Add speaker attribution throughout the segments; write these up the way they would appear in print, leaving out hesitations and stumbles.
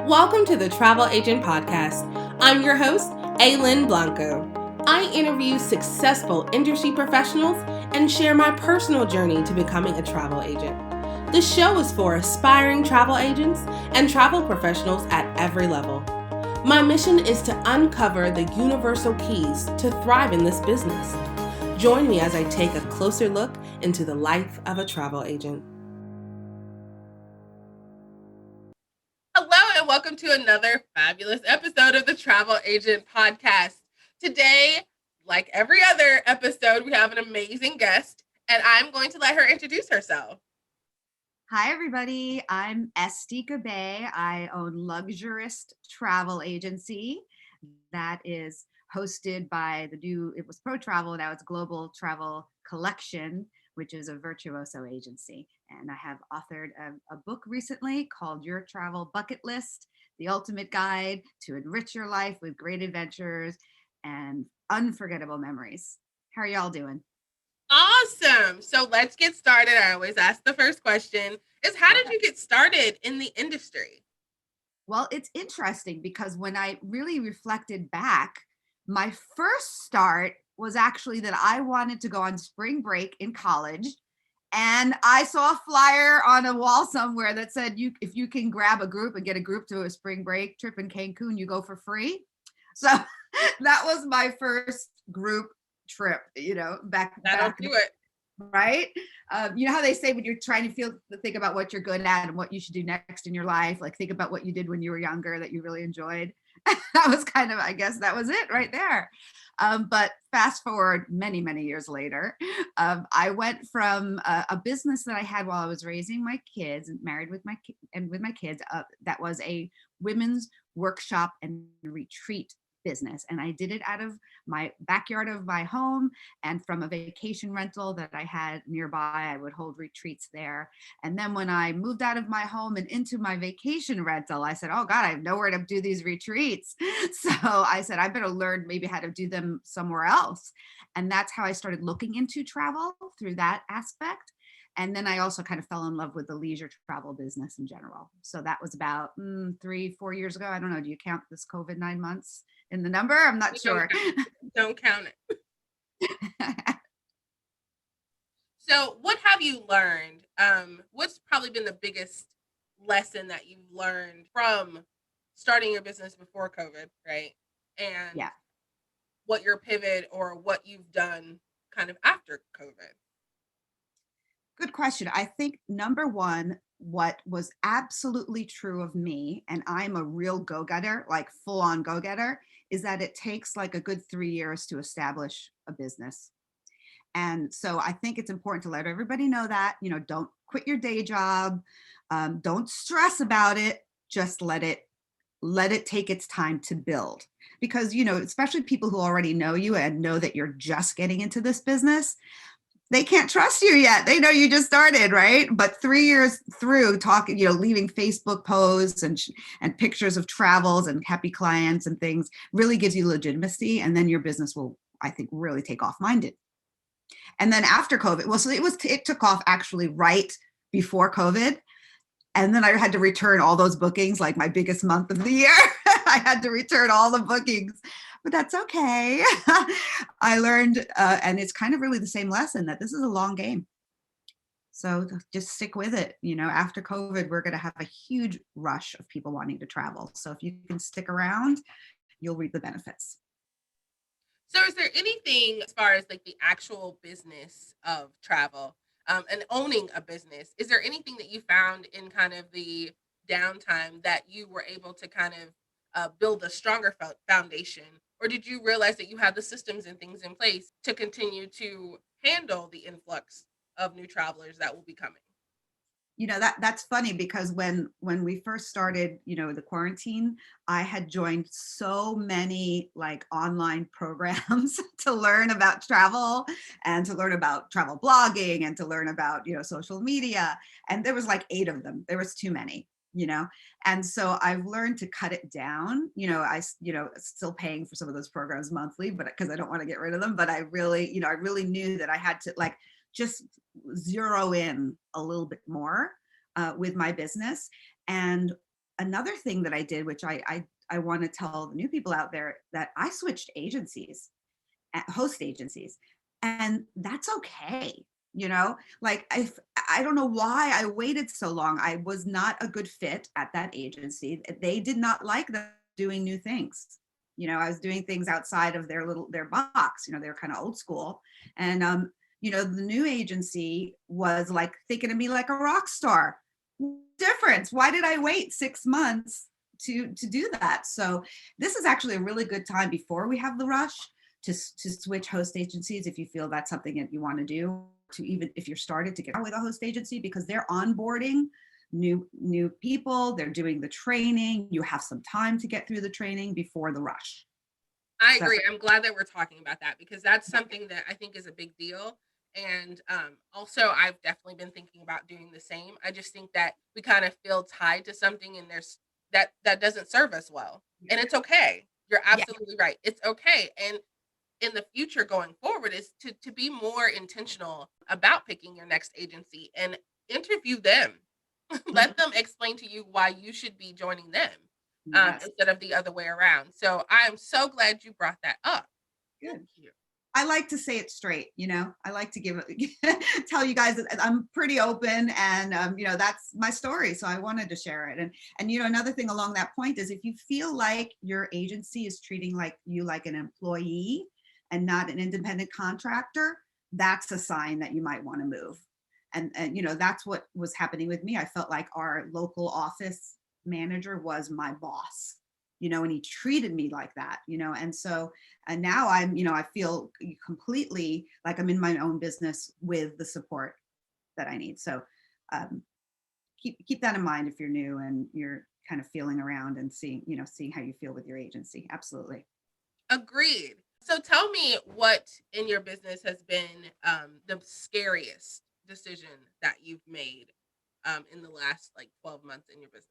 Speaker 1: Welcome to the Travel Agent Podcast. I'm your host, Aylin Blanco. I interview successful industry professionals and share my personal journey to becoming a travel agent. The show is for aspiring travel agents and travel professionals at every level. My mission is to uncover the universal keys to thrive in this business. Join me as I take a closer look into the life of a travel agent. Hello and welcome to another fabulous episode of the Travel Agent Podcast. Today, like every other episode, we have an amazing guest, and I'm going to let her introduce herself.
Speaker 2: Hi, everybody. I'm Estee Gubbay. I own Luxurious Travel Agency that is hosted by it was Pro Travel, now it's Global Travel Collection, which is a virtuoso agency. And I have authored a book recently called Your Travel Bucket List, the ultimate guide to enrich your life with great adventures and unforgettable memories. How are y'all doing?
Speaker 1: Awesome. So let's get started. I always ask the first question is how did you get started in the industry?
Speaker 2: Well, it's interesting because when I really reflected back, my first start was actually that I wanted to go on spring break in college. And I saw a flyer on a wall somewhere that said, if you can grab a group and get a group to a spring break trip in Cancun, you go for free. So that was my first group trip, back.
Speaker 1: That'll do it.
Speaker 2: Right? You know how they say when you're trying to think about what you're good at and what you should do next in your life, like think about what you did when you were younger that you really enjoyed. That was kind of, I guess that was it right there. But fast forward many, many years later, I went from a business that I had while I was raising my kids and married with my kids. That was a women's workshop and retreat business. And I did it out of my backyard of my home and from a vacation rental that I had nearby. I would hold retreats there. And then when I moved out of my home and into my vacation rental, I said, oh God, I have nowhere to do these retreats. So I said, I better learn maybe how to do them somewhere else. And that's how I started looking into travel through that aspect. And then I also kind of fell in love with the leisure travel business in general. So that was about 3-4 years ago. I don't know. Do you count this COVID 9 months in the number? I'm not sure.
Speaker 1: Don't count it. So what have you learned? What's probably been the biggest lesson that you've learned from starting your business before COVID, right? And what your pivot or what you've done kind of after COVID?
Speaker 2: Good question. I think number one, what was absolutely true of me, and I'm a real go-getter, like full on go-getter, is that it takes like a good 3 years to establish a business. And so I think it's important to let everybody know that, don't quit your day job. Don't stress about it. Just let it take its time to build. Because, especially people who already know you and know that you're just getting into this business, they can't trust you yet. They know you just started, right? But 3 years through talking, leaving Facebook posts and pictures of travels and happy clients and things really gives you legitimacy. And then your business will, I think, really take off. Mine did. And then after COVID, it took off actually right before COVID. And then I had to return all those bookings, like my biggest month of the year. I had to return all the bookings. But that's okay. I learned, and it's kind of really the same lesson, that this is a long game. So just stick with it. After COVID, we're going to have a huge rush of people wanting to travel. So if you can stick around, you'll reap the benefits.
Speaker 1: So is there anything as far as like the actual business of travel and owning a business, is there anything that you found in kind of the downtime that you were able to kind of build a stronger foundation? Or did you realize that you had the systems and things in place to continue to handle the influx of new travelers that will be coming?
Speaker 2: That's funny because when we first started, the quarantine, I had joined so many like online programs to learn about travel and to learn about travel blogging and to learn about, social media. And there was like 8 of them. There was too many. And so I've learned to cut it down. Still paying for some of those programs monthly, but because I don't want to get rid of them. But I really knew that I had to like just zero in a little bit more with my business. And another thing that I did, which I want to tell the new people out there, that I switched agencies, host agencies, and that's okay. Like, I don't know why I waited so long. I was not a good fit at that agency. They did not like doing new things. I was doing things outside of their box. They're kind of old school. And the new agency was like thinking of me like a rock star. Difference. Why did I wait 6 months to do that? So this is actually a really good time before we have the rush to switch host agencies, if you feel that's something that you want to do, to even if you're started to get out with a host agency, because they're onboarding new people, they're doing the training, you have some time to get through the training before the rush.
Speaker 1: I agree. I'm glad that we're talking about that, because that's something that I think is a big deal. And also, I've definitely been thinking about doing the same. I just think that we kind of feel tied to something, and there's that doesn't serve us well, and it's okay. You're absolutely right. It's okay. And in the future going forward is to be more intentional about picking your next agency and interview them. Let them explain to you why you should be joining them, instead of the other way around. So I am so glad you brought that up.
Speaker 2: Good. Thank you. I like to say it straight. I like to tell you guys that I'm pretty open, and that's my story. So I wanted to share it. And another thing along that point is, if you feel like your agency is treating you like an employee and not an independent contractor, that's a sign that you might want to move. And that's what was happening with me. I felt like our local office manager was my boss, and he treated me like that, and so, and now I feel completely like I'm in my own business with the support that I need. So keep that in mind if you're new and you're kind of feeling around and seeing how you feel with your agency. Absolutely.
Speaker 1: Agreed. So tell me, what in your business has been the scariest decision that you've made in the last 12 months in your business?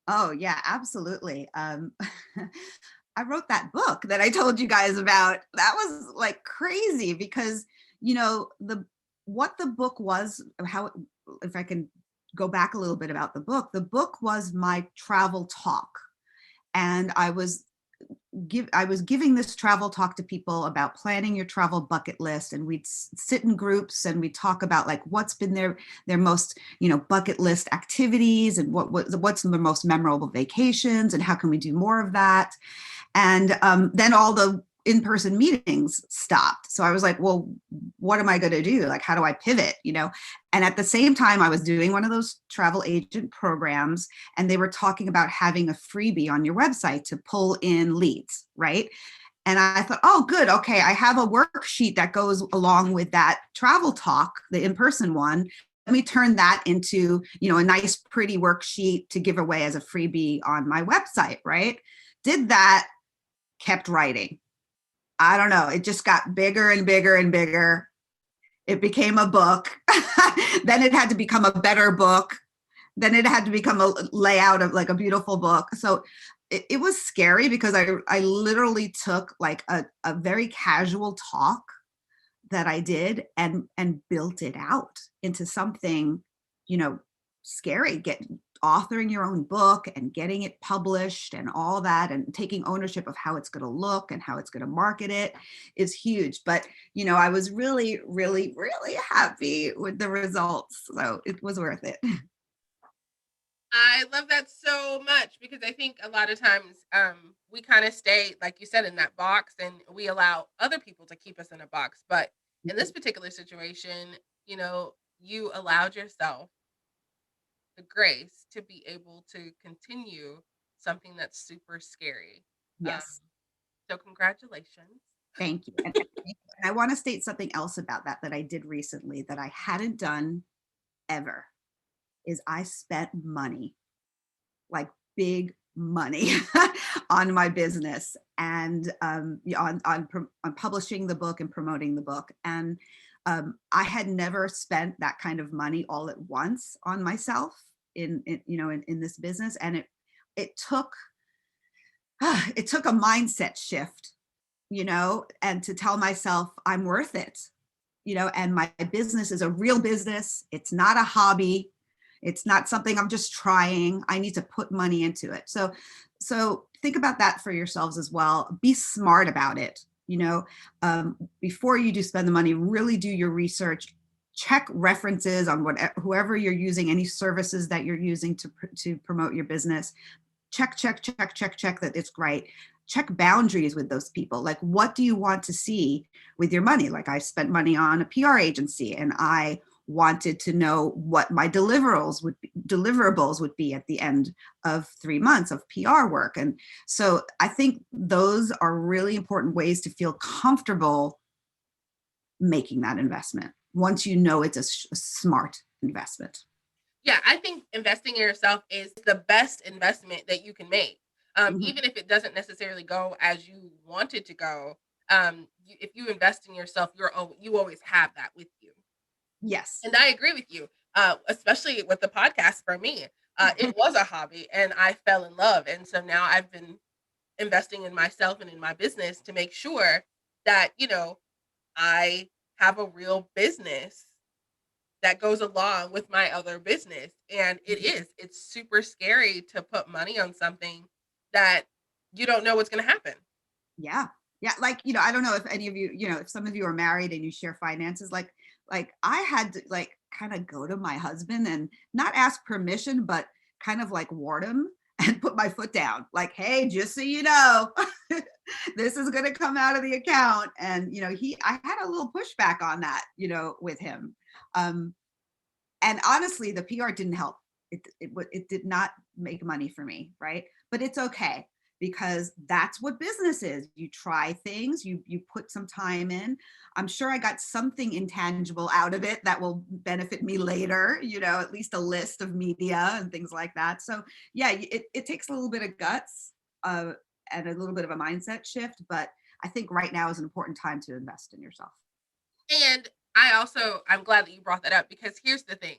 Speaker 2: Oh yeah, absolutely. I wrote that book that I told you guys about. That was like crazy, because what the book was, if I can go back a little bit about the book was my travel talk. And I was giving this travel talk to people about planning your travel bucket list, and we'd sit in groups and we'd talk about what's been their most bucket list activities, and what's the most memorable vacations, and how can we do more of that. And then all the in-person meetings stopped. So I was like, well, what am I going to do? How do I pivot? And at the same time, I was doing one of those travel agent programs, and they were talking about having a freebie on your website to pull in leads, right? And I thought, oh, good. Okay, I have a worksheet that goes along with that travel talk, the in-person one. Let me turn that into, a nice, pretty worksheet to give away as a freebie on my website, right? Did that, kept writing. I don't know. It just got bigger and bigger and bigger. It became a book. Then it had to become a better book. Then it had to become a layout of a beautiful book. So it was scary, because I literally took a very casual talk that I did and built it out into something, scary. Authoring your own book and getting it published and all that, and taking ownership of how it's going to look and how it's going to market it is huge. But, I was really, really, really happy with the results. So it was worth it.
Speaker 1: I love that so much, because I think a lot of times we kind of stay, like you said, in that box, and we allow other people to keep us in a box. But in this particular situation, you allowed yourself the grace to be able to continue something that's super scary.
Speaker 2: Yes.
Speaker 1: So congratulations.
Speaker 2: Thank you. And I want to state something else about that I did recently that I hadn't done ever, is I spent money, big money on my business, and on publishing the book and promoting the book. And I had never spent that kind of money all at once on myself in this business. And it took a mindset shift, and to tell myself I'm worth it, and my business is a real business. It's not a hobby. It's not something I'm just trying. I need to put money into it. So think about that for yourselves as well. Be smart about it. Before you do spend the money, really do your research. Check references on whoever you're using, any services that you're using to promote your business. Check that it's right. Check boundaries with those people. Like, what do you want to see with your money? Like, I spent money on a PR agency, and I wanted to know what my deliverables would be at the end of 3 months of PR work. And so I think those are really important ways to feel comfortable making that investment once you know it's a smart investment.
Speaker 1: Yeah, I think investing in yourself is the best investment that you can make. Even if it doesn't necessarily go as you want it to go, if you invest in yourself, you always have that with you.
Speaker 2: Yes.
Speaker 1: And I agree with you, especially with the podcast for me. It was a hobby and I fell in love. And so now I've been investing in myself and in my business to make sure that, I have a real business that goes along with my other business. And it's super scary to put money on something that you don't know what's going to happen.
Speaker 2: Yeah. Yeah. Like, I don't know if any of you, if some of you are married and you share finances, like I had to like kind of go to my husband and not ask permission, but kind of like warn him and put my foot down. Like, hey, just so you know, this is going to come out of the account. And, I had a little pushback on that, with him. And honestly, the PR didn't help. It did not make money for me. Right. But it's okay, because that's what business is. You try things, you put some time in. I'm sure I got something intangible out of it that will benefit me later, at least a list of media and things like that. So yeah, it takes a little bit of guts and a little bit of a mindset shift, but I think right now is an important time to invest in yourself.
Speaker 1: And I'm glad that you brought that up, because here's the thing.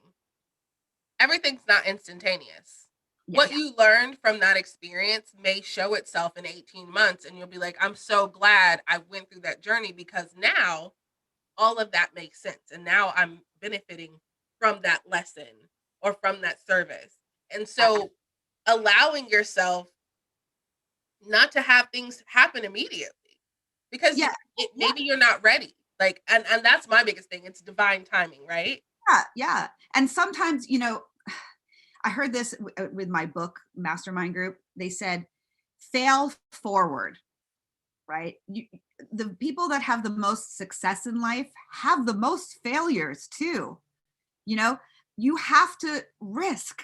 Speaker 1: Everything's not instantaneous.
Speaker 2: Yeah.
Speaker 1: What you learned from that experience may show itself in 18 months, and you'll be like, I'm so glad I went through that journey, because now all of that makes sense. And now I'm benefiting from that lesson or from that service. And so allowing yourself not to have things happen immediately, because maybe you're not ready. Like, and that's my biggest thing. It's divine timing, right?
Speaker 2: Yeah. And sometimes, I heard this with my book, Mastermind Group. They said, fail forward, right? The people that have the most success in life have the most failures too. You have to risk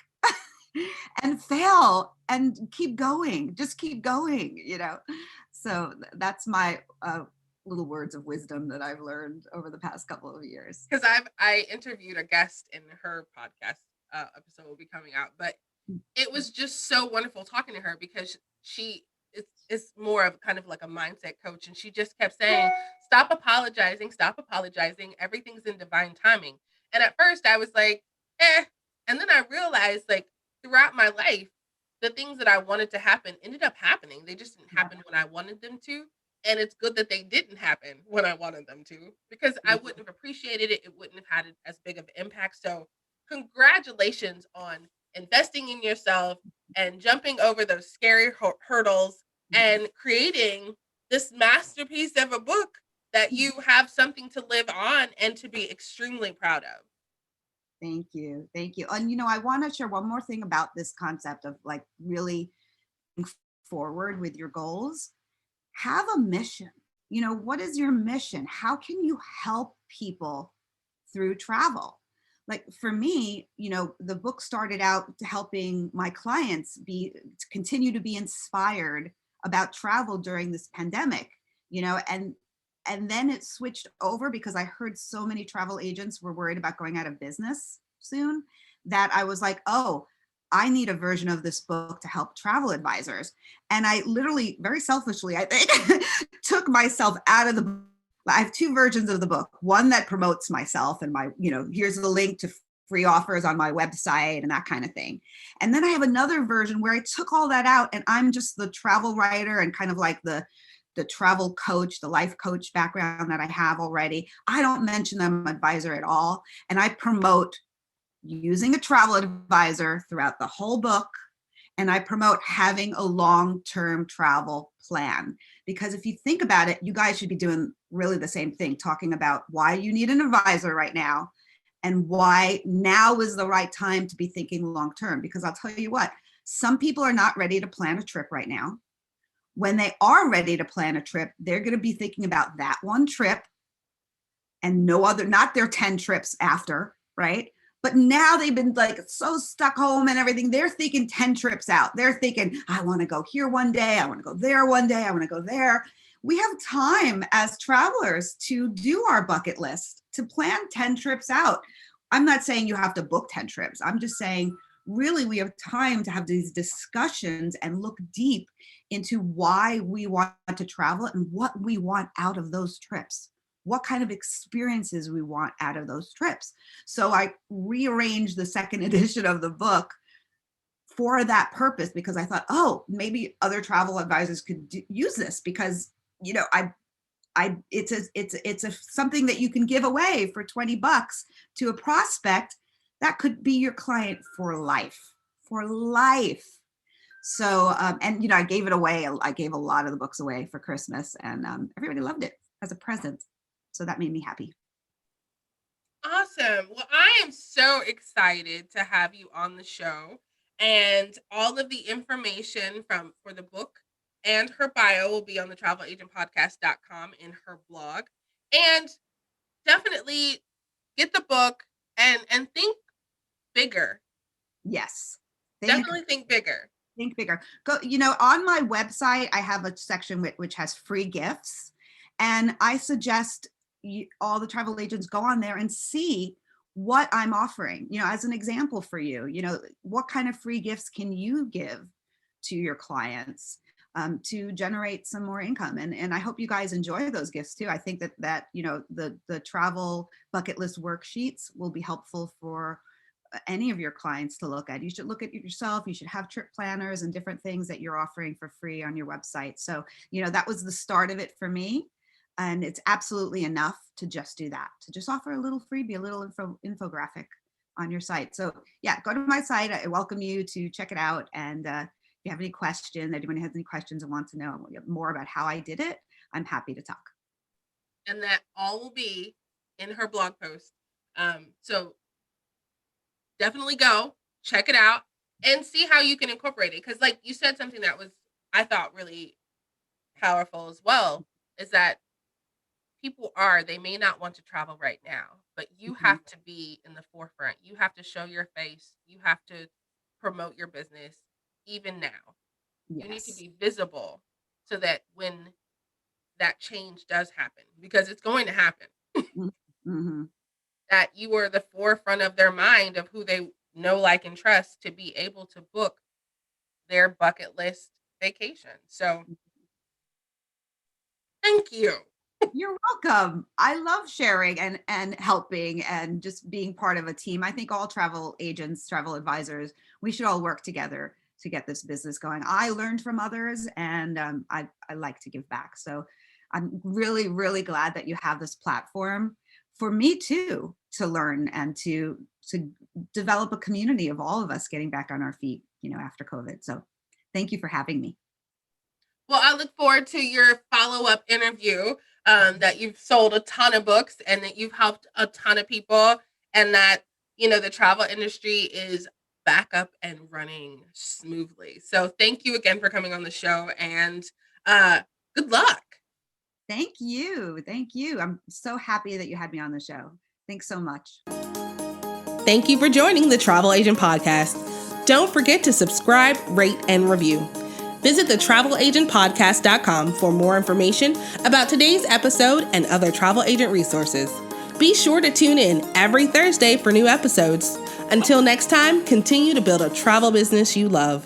Speaker 2: and fail and keep going. Just keep going, So that's my little words of wisdom that I've learned over the past couple of years.
Speaker 1: Because I interviewed a guest in her podcast episode will be coming out, but it was just so wonderful talking to her, because she is more of kind of like a mindset coach, and she just kept saying, stop apologizing, everything's in divine timing. And at first I was like, and then I realized, like, throughout my life, the things that I wanted to happen ended up happening. They just didn't happen when I wanted them to. And it's good that they didn't happen when I wanted them to, because I wouldn't have appreciated it. It wouldn't have had as big of an impact. So congratulations on investing in yourself and jumping over those scary hurdles and creating this masterpiece of a book that you have something to live on and to be extremely proud of.
Speaker 2: Thank you. And, I want to share one more thing about this concept of like really forward with your goals. Have a mission. What is your mission? How can you help people through travel? Like for me, the book started out helping my clients continue to be inspired about travel during this pandemic, and then it switched over because I heard so many travel agents were worried about going out of business soon, that I was like, oh, I need a version of this book to help travel advisors. And I literally, very selfishly, I think, took myself out of the book. I have 2 versions of the book. One that promotes myself and my, here's the link to free offers on my website and that kind of thing. And then I have another version where I took all that out and I'm just the travel writer and kind of like the travel coach, the life coach background that I have already. I don't mention them advisor at all. And I promote using a travel advisor throughout the whole book. And I promote having a long-term travel plan, because if you think about it, you guys should be doing really the same thing, talking about why you need an advisor right now and why now is the right time to be thinking long-term. Because I'll tell you what, some people are not ready to plan a trip right now. When they are ready to plan a trip, they're going to be thinking about that one trip and no other, not their 10 trips after, right? But now they've been like so stuck home and everything. They're thinking 10 trips out. They're thinking, I want to go here one day. I want to go there one day. I want to go there. We have time as travelers to do our bucket list, to plan 10 trips out. I'm not saying you have to book 10 trips. I'm just saying, really, we have time to have these discussions and look deep into why we want to travel and what we want out of those trips. What kind of experiences we want out of those trips. So I rearranged the second edition of the book for that purpose, because I thought, oh, maybe other travel advisors could use this, because, you know, it's something that you can give away for $20 to a prospect that could be your client for life. So, and, you know, I gave it away. I gave a lot of the books away for Christmas, and everybody loved it as a present. So that made me happy.
Speaker 1: Awesome. Well, I am so excited to have you on the show, and all of the information for the book and her bio will be on the travelagentpodcast.com in her blog. And definitely get the book and think bigger.
Speaker 2: Yes.
Speaker 1: Definitely think bigger.
Speaker 2: Think bigger. Go, you know, on my website, I have a section which has free gifts. And I suggest all the travel agents go on there and see what I'm offering, you know, as an example for you. You know, what kind of free gifts can you give to your clients to generate some more income? And I hope you guys enjoy those gifts too. I think that you know, the travel bucket list worksheets will be helpful for any of your clients to look at. You should look at it yourself. You should have trip planners and different things that you're offering for free on your website. So, you know, that was the start of it for me. And it's absolutely enough to just do that, to just offer a little freebie, a little infographic on your site. So yeah, go to my site. I welcome you to check it out. And if you have any questions, anyone has any questions and wants to know more about how I did it, I'm happy to talk.
Speaker 1: And that all will be in her blog post. So definitely go check it out and see how you can incorporate it. Because like you said, something that was, I thought, really powerful as well, is that they may not want to travel right now, but you have to be in the forefront. You have to show your face. You have to promote your business even now. Yes. You need to be visible so that when that change does happen, because it's going to happen, that you are the forefront of their mind of who they know, like, and trust to be able to book their bucket list vacation. So thank you.
Speaker 2: You're welcome. I love sharing and helping and just being part of a team. I think all travel agents, travel advisors, we should all work together to get this business going. I learned from others, and I like to give back. So I'm really, really glad that you have this platform for me too, to learn and to develop a community of all of us getting back on our feet, you know, after COVID. So thank you for having me.
Speaker 1: Well, I look forward to your follow-up interview, that you've sold a ton of books and that you've helped a ton of people, and that, you know, the travel industry is back up and running smoothly. So thank you again for coming on the show, and good luck.
Speaker 2: Thank you. Thank you. I'm so happy that you had me on the show. Thanks so much.
Speaker 1: Thank you for joining the Travel Agent Podcast. Don't forget to subscribe, rate, and review. Visit thetravelagentpodcast.com for more information about today's episode and other travel agent resources. Be sure to tune in every Thursday for new episodes. Until next time, continue to build a travel business you love.